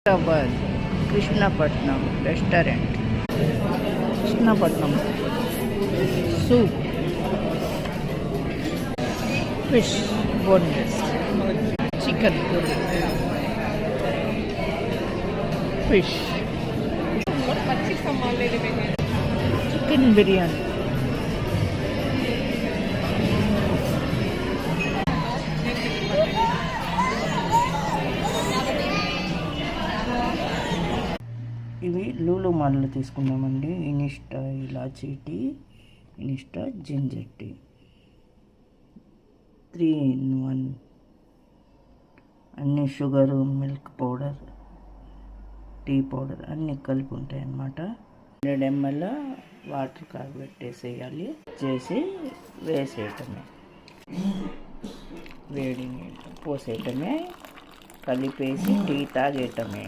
Hyderabad Krishnapatnam restaurant. Krishnapatnam soup, fish boneless, chicken curry, fish, chicken biryani, ఇవి లూలు మాటలు తీసుకున్నామండి. Insta elaichi tea, Insta ginger tea, 3 in 1. అన్ని sugar, milk powder, tea powder అన్నీ కలిపి ఉంటాయి అన్నమాట. 100 ml వాటర్ కాగబెట్టేసేయాలి. చేసి వేసేయటమే, వేడి పోసేయటమే, కలిపేసి టీ తాగేయటమే.